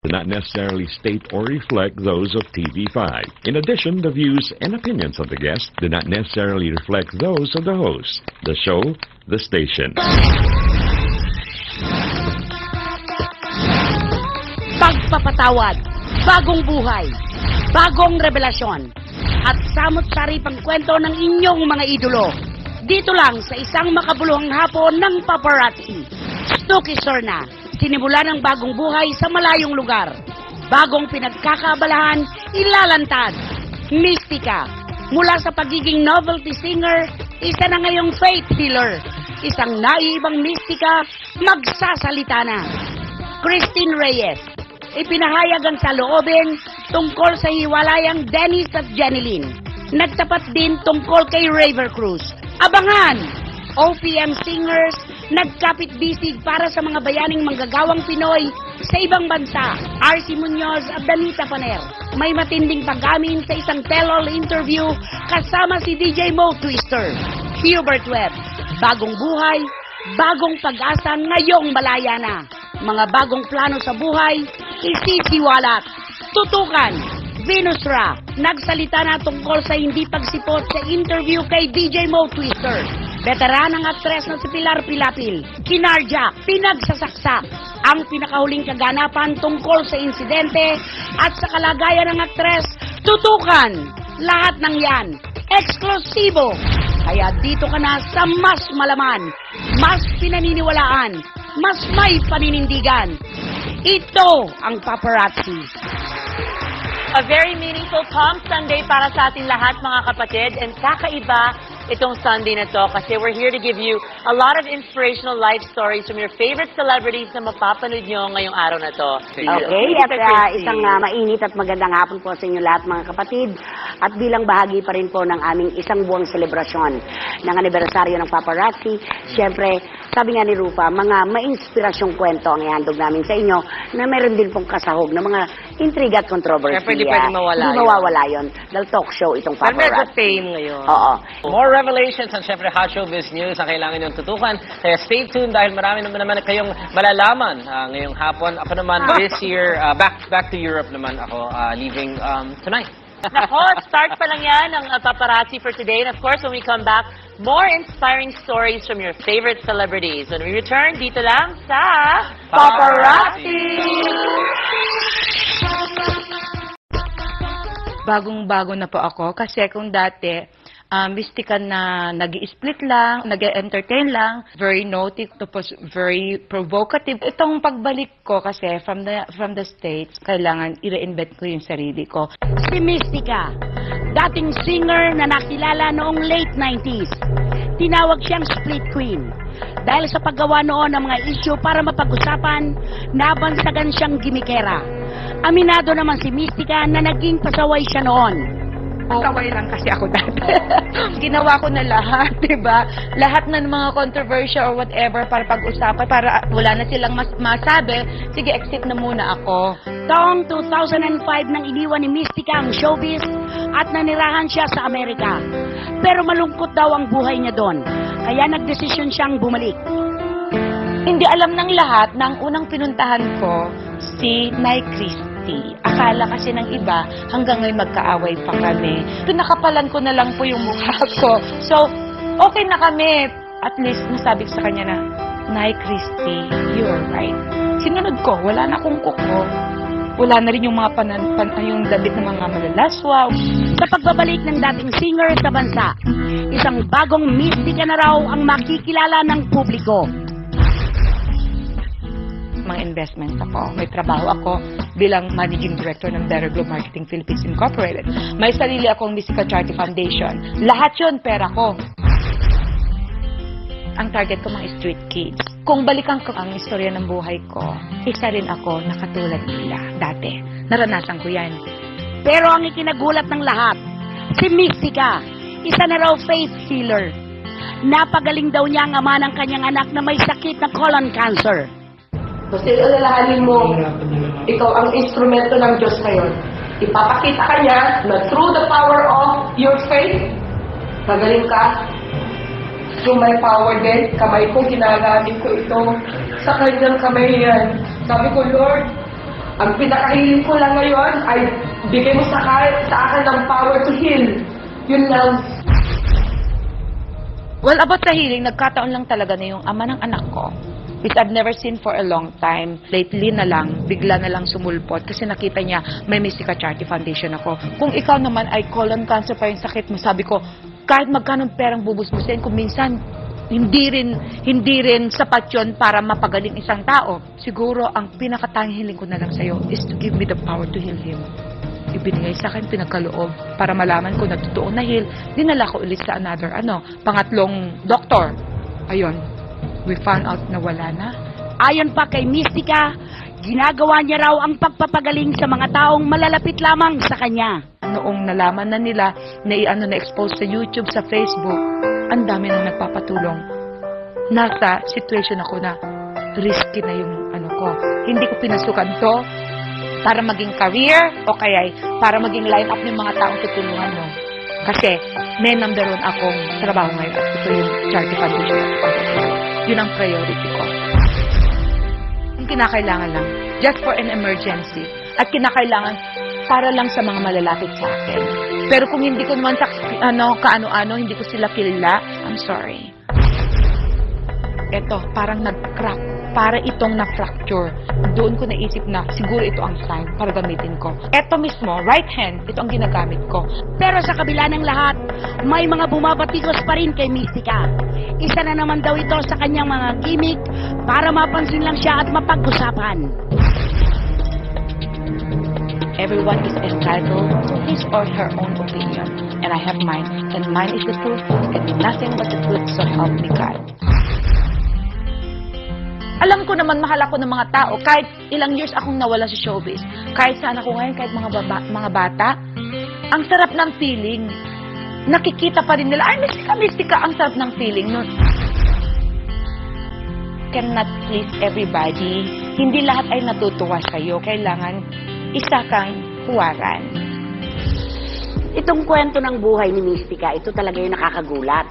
do not necessarily state or reflect those of TV5. In addition, the views and opinions of the guests do not necessarily reflect those of the host, the show, the station. Pagpapatawad, bagong buhay, bagong revelasyon, at samot-sari pangkwento ng inyong mga idolo. Dito lang sa isang makabuluhang hapon ng paparazzi. Stucky Serna, sinimula ng bagong buhay sa malayong lugar. Bagong pinagkakaabalahan, ilalantad. Mystica, mula sa pagiging novelty singer, isa na ngayong faith healer. Isang naiibang Mystica, magsasalita na. Christine Reyes, ipinahayag ang saloobin tungkol sa hiwalayang Dennis at Jeneline. Nagtapat din tungkol kay Raver Cruz. Abangan! OPM singers, nagkapit-bisig para sa mga bayaning manggagawang Pinoy sa ibang bansa. RC Munoz at Danita Paner, may matinding pag-amin sa isang tell-all interview kasama si DJ Mo Twister. Hubert Webb, bagong buhay, bagong pag-asa ngayong malaya na. Mga bagong plano sa buhay, isisiwalat. Tutukan, Venus Ra, nagsalita na tungkol sa hindi pagsipot sa interview kay DJ Mo Twister. Veteranang aktres na si Pilar Pilapil, kinarja, pinagsasaksak. Ang pinakahuling kaganapan tungkol sa insidente at sa kalagayan ng aktres, tutukan. Lahat ng yan, eksklusibo. Kaya dito ka na sa mas malaman, mas pinaniniwalaan, mas may paninindigan. Ito ang paparazzi. A very meaningful Palm Sunday para sa ating lahat, mga kapatid. And kakaiba itong Sunday na to kasi we're here to give you a lot of inspirational life stories from your favorite celebrities na mapapanood nyo ngayong araw na to. Okay, at isang mainit at magandang hapon po sa inyo lahat, mga kapatid. At bilang bahagi pa rin po ng aming isang buwang selebrasyon ng anibersaryo ng paparazzi, siyempre, sabi nga ni Rufa, mga ma-inspirasyong kwento ang ihandog namin sa inyo na meron din pong kasahog ng mga intriga at controversy. Pwede mawala Hindi mawawala yun. Dahil talk show itong Pero medyo paparazzi. fame ngayon. Oo. More revelations and syempre hot showbiz news ang kailangan niyong tutukan. Kaya stay tuned dahil marami naman kayong malalaman ngayong hapon. Ako naman this year, back to Europe naman ako, leaving tonight. Nako, start pa lang yan ang paparazzi for today. And of course, when we come back, more inspiring stories from your favorite celebrities. When we return, dito lang sa Paparazzi! Bagong-bago na po ako kasi kung dati Mystica na nag-i-split lang, nag-entertain lang, very naughty, tapos very provocative. Itong pagbalik ko kasi from the States, kailangan i-reinvent ko yung sarili ko. Si Mystica, dating singer na nakilala noong late 90s. Tinawag siyang split queen. Dahil sa paggawa noon ng mga issue para mapag-usapan, nabansagan siyang gimikera. Aminado naman si Mystica na naging pasaway siya noon. Pasaway lang kasi ako dati. Ginawa ko na lahat, diba? Lahat ng mga controversy or whatever para pag-usapan, para wala na silang masabi, sige, exit na muna ako. Taong 2005 nang iniwan ni Mystica ang showbiz at nanirahan siya sa Amerika. Pero malungkot daw ang buhay niya doon, kaya nagdesisyon siyang bumalik. Hindi alam ng lahat na ang unang pinuntahan ko, si Nay Christie. Akala kasi ng iba, hanggang ngayon magkaaway pa kami. Pinakapalan ko na lang po yung mukha ko. So, okay na kami. At least, nasabi ko sa kanya na, Nay Christie, you're right. Sinunod ko, wala na akong kuko. Wala na rin yung mga yung damit ng mga malalaswa. Sa pagbabalik ng dating singer sa bansa, isang bagong Mystica na raw ang makikilala ng publiko. Mga investments ako. May trabaho ako bilang Managing Director ng Better Globe Marketing Philippines Incorporated. May sarili akong Mystica Charity Foundation. Lahat yun, pera ko. Ang target ko mga street kids. Kung balikan ko ang istorya ng buhay ko, isa rin ako na katulad nila dati. Naranasan ko yan. Pero ang ikinagulat ng lahat, si Mystica, isa na raw faith healer. Napagaling daw niya ang ama ng kanyang anak na may sakit na colon cancer. Kasi alalahanin mo, ikaw ang instrumento ng Diyos ngayon. Ipapakita ka niya na through the power of your faith, magaling ka. Through my power din, kamay ko, ginagamit ko ito sa kanyang kamay yan. Sabi ko, Lord, Ang pinakahiling ko lang ngayon ay bigay mo sa akin ng power to heal. Yun lang. Well, about sa healing, nagkataon lang talaga na yung ama ng anak ko, which I've never seen for a long time. Lately na lang, bigla na lang sumulpot kasi nakita niya may Mystica Charity Foundation ako. Kung ikaw naman ay colon cancer pa yung sakit mo, sabi ko, kahit magkano perang bubusbusin, kung minsan hindi rin sapat yun para mapagaling isang tao. Siguro, ang pinakatanging hiling ko na lang sa'yo is to give me the power to heal him. Ibinigay sa akin, pinagkaloob, para malaman ko na totoo na heal. Dinala ko ulit sa pangatlong doktor. Ayun, we found out na wala na. Ayon pa kay Mystica, ginagawa niya raw ang pagpapagaling sa mga taong malalapit lamang sa kanya. Noong nalaman na nila na na-expose sa YouTube, sa Facebook, ang dami nang nagpapatulong. Nasa situation ako na risky na yung ko. Hindi ko pinasukan to para maging career o kaya para maging line up ng mga taong tutulungan mo. Kasi may number 1 akong trabaho ngayon at ito yung charity foundation. Yun ang priority ko. Yung kinakailangan lang, just for an emergency. At kinakailangan para lang sa mga malalapit sa akin. Pero kung hindi ko naman kaano-ano, hindi ko sila kilala, I'm sorry. Eto, parang nag-crack. Para itong na-fracture. Doon ko naisip na siguro ito ang sign para gamitin ko. Eto mismo, right hand, ito ang ginagamit ko. Pero sa kabila ng lahat, may mga bumabatikos pa rin kay Mystica. Isa na naman daw ito sa kanyang mga gimmick para mapansin lang siya at mapag-usapan. Everyone is entitled to his or her own opinion. And I have mine. And mine is the truth and nothing but the truth, so help me God. Alam ko naman, mahal ako ng mga tao. Kahit ilang years akong nawala sa showbiz. Kahit saan ako ngayon, kahit mga bata. Ang sarap ng feeling. Nakikita pa rin nila, ay, Mystica, ang sarap ng feeling nun. Cannot please everybody. Hindi lahat ay natutuwa sa'yo. Kailangan isa kang huwaran. Itong kwento ng buhay ni Mystica, ito talaga yung nakakagulat.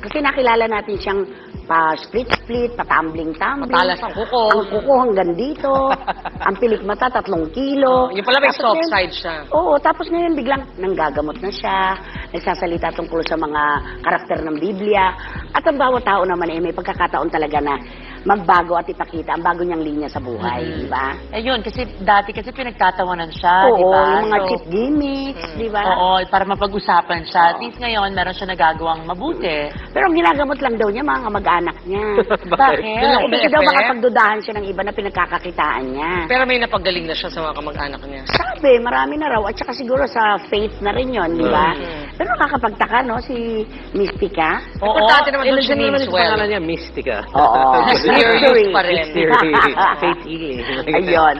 Kasi nakilala natin siyang pa-split-split, pa-tumbling-tumbling. Matalas ang kuko. Ang kuko hanggang dito. Ang pilik mata, 3 kilo. Yung pala may Tapos soft ngayon, side siya. Oo, tapos ngayon biglang nanggagamot na siya. Nagsasalita tungkol sa mga karakter ng Biblia. At ang bawat tao naman may pagkakataon talaga na magbago at ipakita ang bago niyang linya sa buhay, di ba? Ayun, kasi dati pinagtatawanan siya, Oo, di ba? yung mga cheap gimmicks, di ba? Oo, para mapag-usapan siya. At least ngayon, meron siya nagagawang mabuti. Pero ang ginagamot lang daw niya, mga kamag-anak niya. Bakit? Doon ako may Kasi daw effect. makapagdudahan siya ng iba na pinagkakakitaan niya. Pero may napagaling na siya sa mga kamag-anak niya. Sabi, marami na raw. At saka siguro sa faith na rin yon, di ba? Pero nakakapagtaka, no, si Mystica. Oo, Importante naman doon si Ilagyan naman Means yung well. pangalan niya, Mystica. Oo. Mysterious pa rin. Mystery. Faith healing. Ayun.